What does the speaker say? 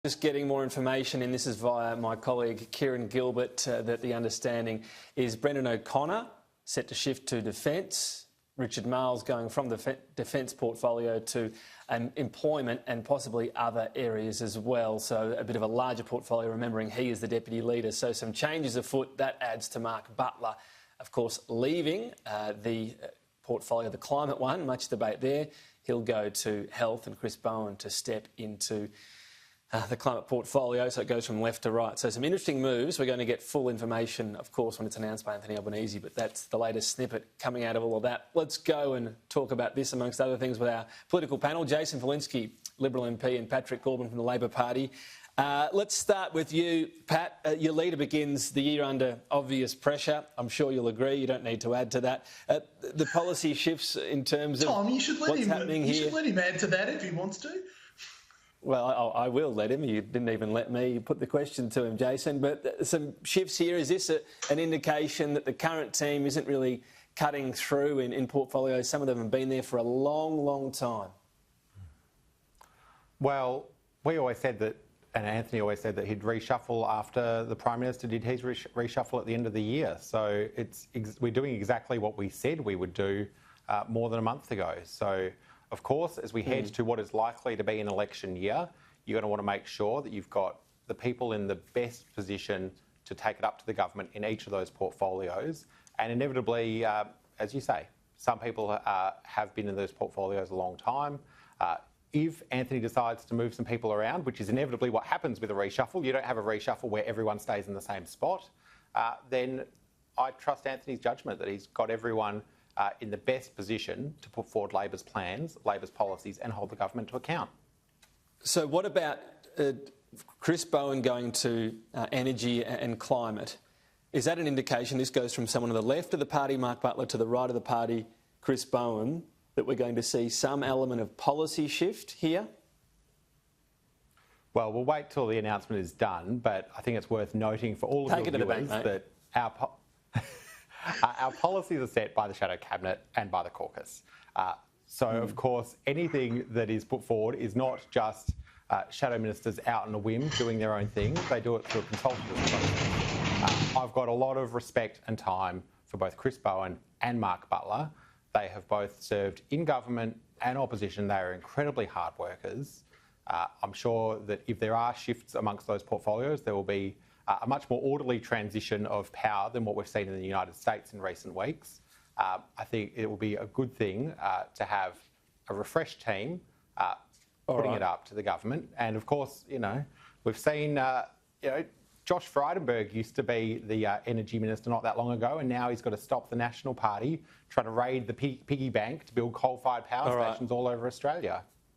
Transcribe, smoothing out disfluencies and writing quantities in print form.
Just getting more information, and this is via my colleague Kieran Gilbert, that the understanding is Brendan O'Connor set to shift to defence, Richard Marles going from the defence portfolio to employment and possibly other areas as well. So a bit of a larger portfolio, remembering he is the deputy leader. So some changes afoot. That adds to Mark Butler, of course, leaving the portfolio, the climate one, much debate there. He'll go to health, and Chris Bowen to step into the climate portfolio, so it goes from left to right. So some interesting moves. We're going to get full information, of course, when it's announced by Anthony Albanese, but that's the latest snippet coming out of all of that. Let's go and talk about this, amongst other things, with our political panel. Jason Falinski, Liberal MP, and Patrick Gorman from the Labor Party. Let's start with you, Pat. Your leader begins the year under obvious pressure. I'm sure you'll agree. You don't need to add to that. The policy shifts in terms of Tom, you should let what's him, happening here. You should let him add to that if he wants to. Well, I will let him. You didn't even let me put the question to him, Jason. But some shifts here. Is this an indication that the current team isn't really cutting through in portfolios? Some of them have been there for a long, long time. Well, we always said that, and Anthony always said that he'd reshuffle after the Prime Minister did his reshuffle at the end of the year. So we're doing exactly what we said we would do more than a month ago. So, of course, as we head to what is likely to be an election year, you're going to want to make sure that you've got the people in the best position to take it up to the government in each of those portfolios. And inevitably, as you say, some people have been in those portfolios a long time. If Anthony decides to move some people around, which is inevitably what happens with a reshuffle, you don't have a reshuffle where everyone stays in the same spot, then I trust Anthony's judgment that he's got everyone in the best position to put forward Labor's plans, Labor's policies, and hold the government to account. So what about Chris Bowen going to energy and climate? Is that an indication, this goes from someone to the left of the party, Mark Butler, to the right of the party, Chris Bowen, that we're going to see some element of policy shift here? Well, we'll wait till the announcement is done, but I think it's worth noting for all of your viewers that our policies are set by the Shadow Cabinet and by the caucus. Of course, anything that is put forward is not just shadow ministers out on a whim doing their own thing. They do it through a consultative process. I've got a lot of respect and time for both Chris Bowen and Mark Butler. They have both served in government and opposition. They are incredibly hard workers. I'm sure that if there are shifts amongst those portfolios, there will be a much more orderly transition of power than what we've seen in the United States in recent weeks. I think it will be a good thing to have a refreshed team putting it up to the government. And of course, we've seen, Josh Frydenberg used to be the energy minister not that long ago, and now he's got to stop the National Party trying to raid the piggy bank to build coal-fired power stations all over Australia.